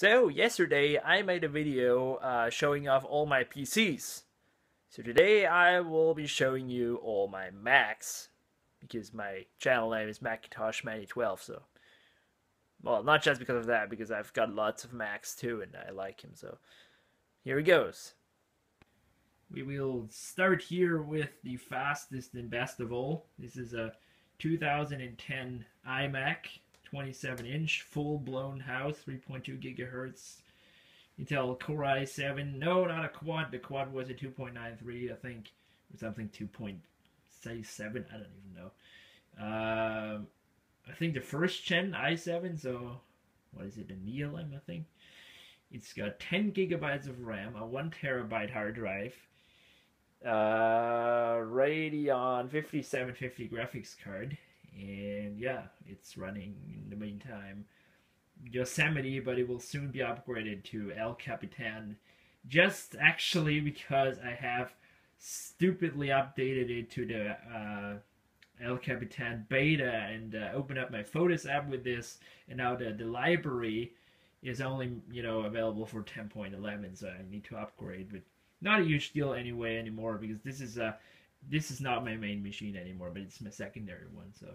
So yesterday I made a video showing off all my PCs. So today I will be showing you all my Macs, because my channel name is Macintosh Manny 12. So, well, not just because of that, because I've got lots of Macs too, and I like him. So here he goes. We will start here with the fastest and best of all. This is a 2010 iMac. 27-inch, full-blown house, 3.2 gigahertz, Intel Core i7. No, not a quad. The quad was a 2.93, I think, or something 2.7. I don't even know. I think the first gen i7. So, what is it? A Neolem, I think. It's got 10 gigabytes of RAM, a 1 terabyte hard drive, Radeon 5750 graphics card. And yeah, it's running in the meantime Yosemite, but it will soon be upgraded to El Capitan, just actually because I have stupidly updated it to the El Capitan beta and opened up my Photos app with this, and now the library is only, available for 10.11, so I need to upgrade, but not a huge deal anymore, because this is not my main machine anymore, but it's my secondary one. So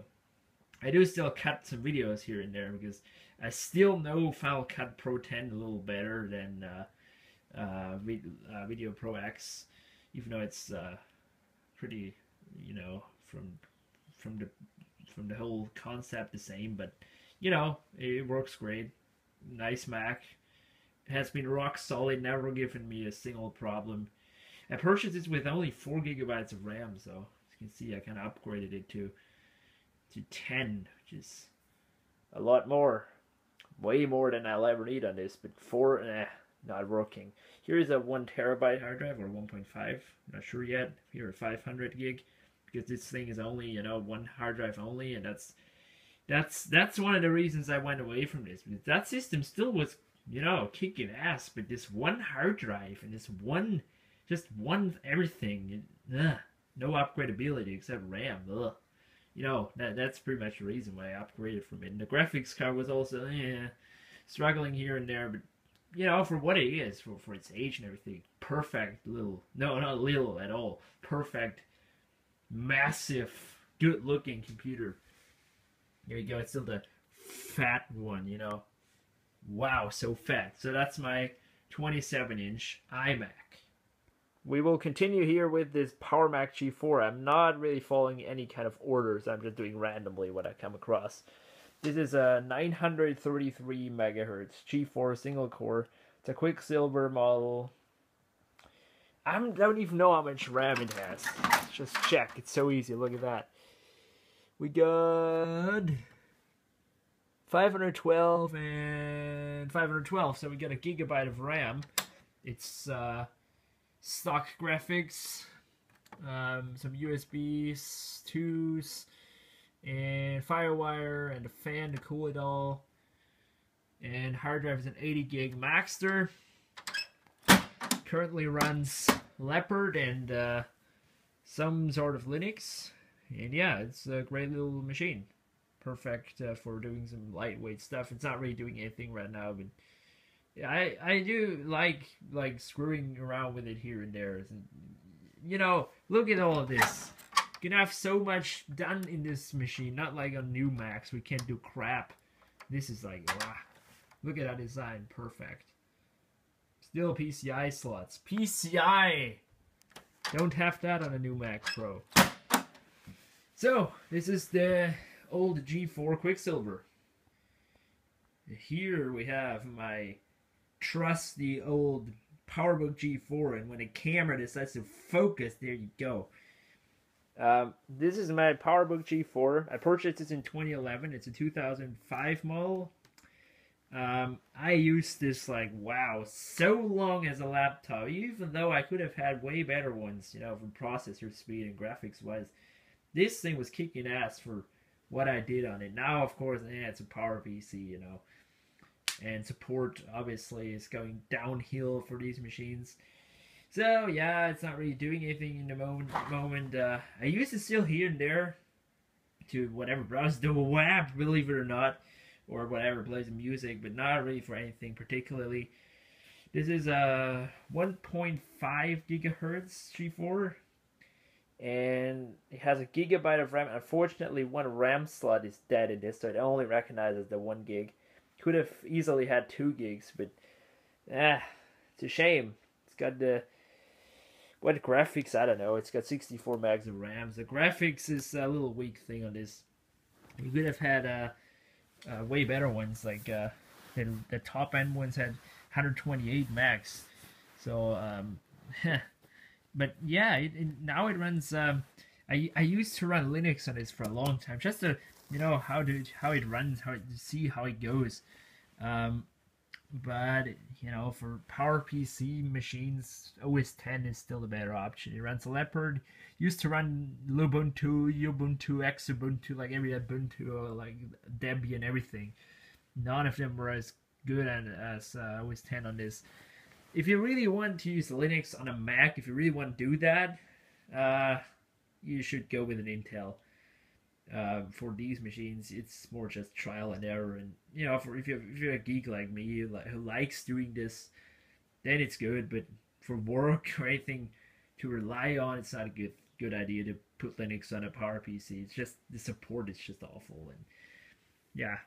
I do still cut some videos here and there, because I still know Final Cut Pro 10 a little better than Video Pro X, even though it's pretty, from the whole concept the same. But it works great. Nice Mac. It has been rock solid, never given me a single problem. I purchased this with only 4 gigabytes of RAM, so as you can see, I kind of upgraded it to 10, which is a lot more. Way more than I'll ever need on this, but 4, not working. Here's a 1 terabyte hard drive, or 1.5, not sure yet. Here, a 500 gig, because this thing is only, one hard drive only, and that's one of the reasons I went away from this, because that system still was, kicking ass, but this one hard drive and this just one everything, no upgradability except RAM. That's pretty much the reason why I upgraded from it. And the graphics card was also struggling here and there, but for what it is, for its age and everything, perfect little, no, not little at all, perfect, massive, good looking computer. There you go. It's still the fat one, Wow, so fat. So that's my 27-inch iMac. We will continue here with this PowerMac G4. I'm not really following any kind of orders. I'm just doing randomly what I come across. This is a 933 megahertz G4 single core. It's a Quicksilver model. I don't even know how much RAM it has. Let's just check. It's so easy. Look at that. We got 512 and 512. So we got a gigabyte of RAM. It's stock graphics, some USBs, 2s, and Firewire, and a fan to cool it all. And hard drive is an 80 gig Maxter. Currently runs Leopard and some sort of Linux. And yeah, it's a great little machine. Perfect for doing some lightweight stuff. It's not really doing anything right now, but I do like screwing around with it here and there. Look at all of this. You can have so much done in this machine. Not like on new Macs, we can't do crap. This is like, wow. Look at that design, perfect. Still PCI slots. PCI! Don't have that on a new Mac Pro. So, this is the old G4 Quicksilver. Here we have my trusty old PowerBook G4, and when a camera decides to focus, there you go. This is my PowerBook G4. I purchased this in 2011. It's a 2005 model. I used this so long as a laptop, even though I could have had way better ones, from processor speed and graphics wise. This thing was kicking ass for what I did on it. Now, of course, it's a Power PC, and support obviously is going downhill for these machines. So yeah, it's not really doing anything in the moment. I use it still here and there to browse the web, believe it or not. or whatever, play some music, but not really for anything particularly. This is a 1.5 gigahertz G4, and it has a gigabyte of RAM. Unfortunately, one RAM slot is dead in this, so it only recognizes the 1 gig. Could have easily had 2 gigs, but it's a shame. It's got the what graphics, I don't know. It's got 64 megs of RAM. The graphics is a little weak thing on this. You could have had way better ones, like the top end ones had 128 max. So, but yeah, now it runs. I used to run Linux on this for a long time, just to how it runs, to see how it goes. But for PowerPC machines, OS 10 is still a better option. It runs Leopard. Used to run Lubuntu, Ubuntu, Xubuntu, like every Ubuntu, like Debian and everything. None of them were as good as OS 10 on this. If you really want to use Linux on a Mac, if you really want to do that, you should go with an Intel. For these machines, it's more just trial and error, and if you're a geek like me who likes doing this, then it's good. But for work or anything to rely on, it's not a good idea to put Linux on a PowerPC. It's just the support is just awful, and yeah,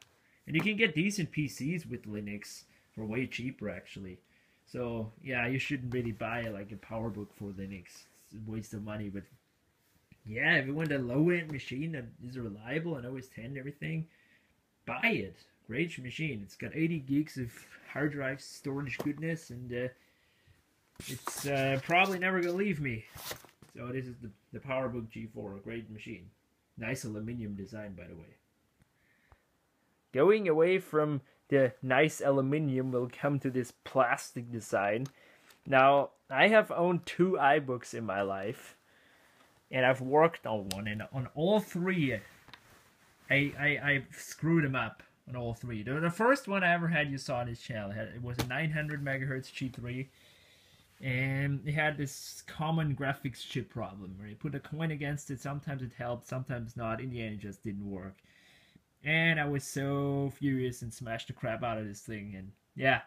and you can get decent PCs with Linux for way cheaper actually. So yeah, you shouldn't really buy like a PowerBook for Linux. It's a waste of money, but yeah, if you want a low-end machine that is reliable and OS 10 and everything, buy it. Great machine. It's got 80 gigs of hard drive storage goodness, and it's probably never going to leave me. So this is the PowerBook G4, a great machine. Nice aluminum design, by the way. Going away from the nice aluminum, we'll come to this plastic design. Now, I have owned 2 iBooks in my life. And I've worked on one, and on all 3, I screwed them up on all 3. The first one I ever had, you saw on this channel, it was a 900 megahertz G3, and it had this common graphics chip problem, where you put a coin against it, sometimes it helped, sometimes not. In the end, it just didn't work. And I was so furious and smashed the crap out of this thing, and yeah.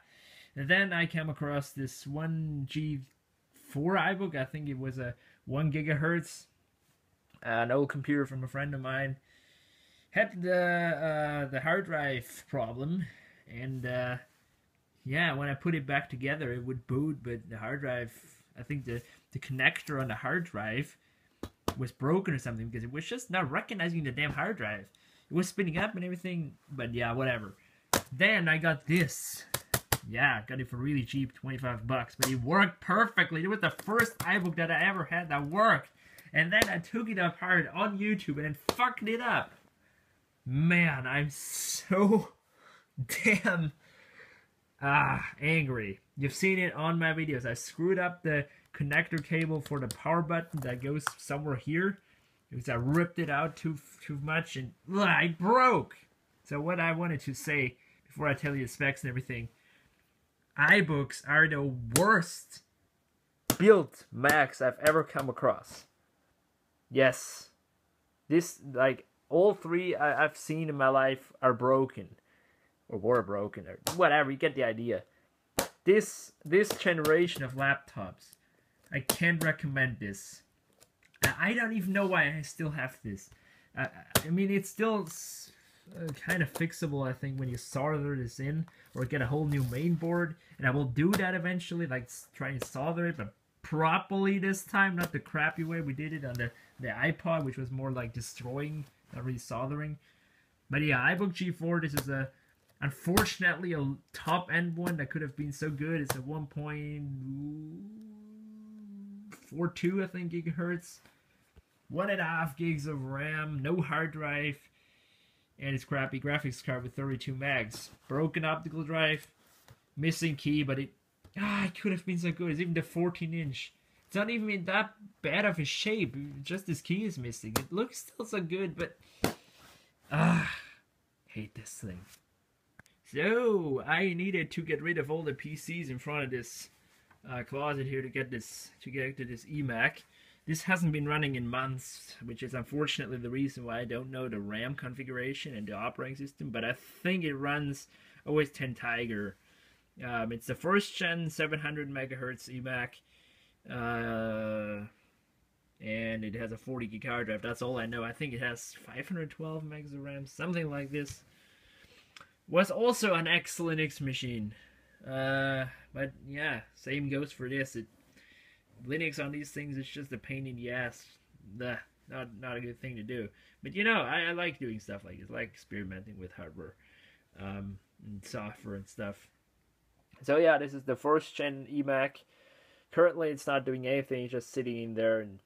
And then I came across this one G4 iBook. I think it was a 1 gigahertz. An old computer from a friend of mine had the hard drive problem, and yeah, when I put it back together, it would boot, but the hard drive, I think the connector on the hard drive was broken or something, because it was just not recognizing the damn hard drive. It was spinning up and everything, but yeah, whatever. Then I got this. Yeah, got it for really cheap, 25 bucks, but it worked perfectly. It was the first iBook that I ever had that worked. And then I took it apart on YouTube and then fucked it up. Man, I'm so damn angry. You've seen it on my videos. I screwed up the connector cable for the power button that goes somewhere here, because I ripped it out too much, and it broke. So what I wanted to say before I tell you the specs and everything, iBooks are the worst built Macs I've ever come across. Yes, this, like, all 3 I've seen in my life are broken, or were broken, or whatever. You get the idea. This generation of laptops, I can't recommend this. I don't even know why I still have this. I mean, it's still kind of fixable, I think, when you solder this in, or get a whole new main board, and I will do that eventually, like try and solder it, but properly this time, not the crappy way we did it on the iPod, which was more like destroying, not really soldering. But yeah, iBook G4, this is unfortunately a top end one that could have been so good. It's a 1.42, I think, gigahertz, 1.5 gigs of RAM, no hard drive, and it's crappy graphics card with 32 megs, broken optical drive, missing key, but it could have been so good. It's even the 14-inch. It's not even in that bad of a shape. Just this key is missing. It looks still so good, but hate this thing. So I needed to get rid of all the PCs in front of this closet here to get to this EMac. This hasn't been running in months, which is unfortunately the reason why I don't know the RAM configuration and the operating system, but I think it runs OS 10 Tiger. It's the first gen 700 megahertz EMac, and it has a 40 gig hard drive. That's all I know. I think it has 512 megs of RAM, something like this. Was also an ex-Linux machine, but yeah, same goes for this. Linux on these things is just a pain in the ass. Not a good thing to do. But you know, I like doing stuff like this. I like experimenting with hardware, and software and stuff. So yeah, this is the first gen EMac. Currently it's not doing anything, it's just sitting in there and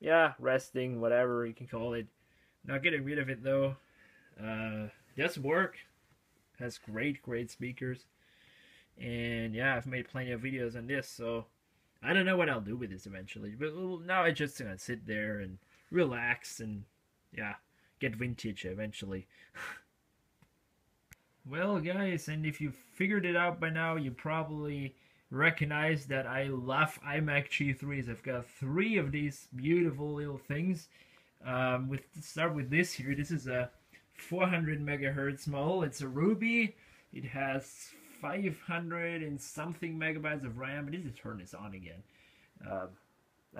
yeah, resting, whatever you can call it. Not getting rid of it though. Does work. Has great speakers. And yeah, I've made plenty of videos on this, so I don't know what I'll do with this eventually. But now I just gonna sit there and relax and yeah, get vintage eventually. Well, guys, and if you figured it out by now, you probably recognize that I love iMac G3s. I've got 3 of these beautiful little things. Start with this here. This is a 400 megahertz model. It's a Ruby. It has 500 and something megabytes of RAM. I need to turn this on again. I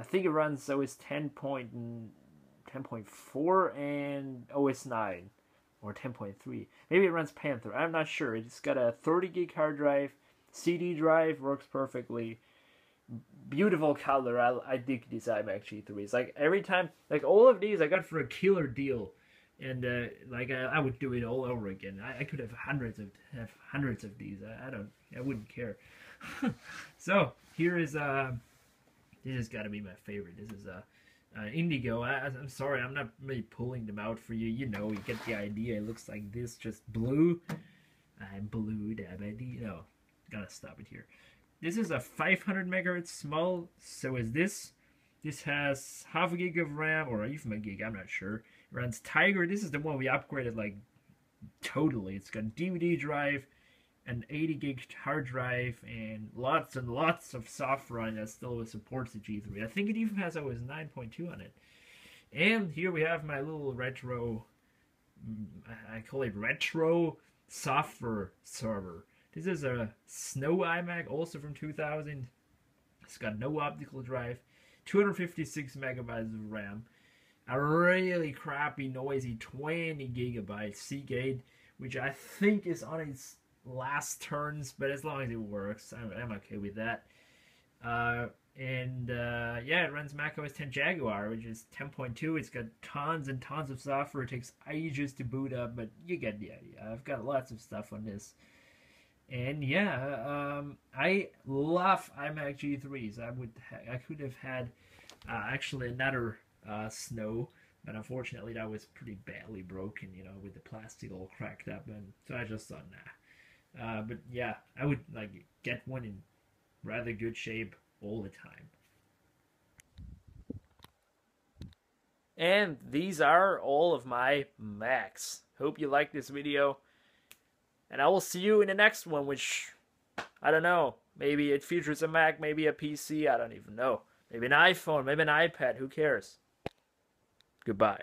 think it runs OS 10.4 and OS 9 or 10.3. Maybe it runs Panther. I'm not sure. It's got a 30 gig hard drive. CD drive works perfectly. Beautiful color. I dig these iMac G3s. Like every time, like all of these I got for a killer deal. And like I would do it all over again. I could have hundreds of these. I wouldn't care. So here is this has got to be my favorite. This is Indigo. I'm sorry, I'm not really pulling them out for you. You know, you get the idea. It looks like this, just blue. I'm blue, dabby. No, gotta stop it here. This is a 500 megahertz small. So is this. This has half a gig of RAM, or even a gig, I'm not sure. It runs Tiger. This is the one we upgraded, like, totally. It's got a DVD drive, an 80 gig hard drive, and lots of software on it that still supports the G3. I think it even has OS 9.2 on it. And here we have my little retro, I call it retro software server. This is a Snow iMac, also from 2000. It's got no optical drive. 256 megabytes of RAM, a really crappy, noisy 20 gigabyte Seagate, which I think is on its last turns, but as long as it works, I'm okay with that. Yeah, it runs macOS 10 Jaguar, which is 10.2. It's got tons and tons of software. It takes ages to boot up, but you get the idea. I've got lots of stuff on this. And yeah, I love iMac G3s. I could have had actually another Snow, but unfortunately that was pretty badly broken, you know, with the plastic all cracked up, and so I just thought nah. But yeah, I would like get one in rather good shape all the time. And these are all of my Macs. Hope you like this video. And I will see you in the next one, which, I don't know, maybe it features a Mac, maybe a PC, I don't even know. Maybe an iPhone, maybe an iPad, who cares? Goodbye.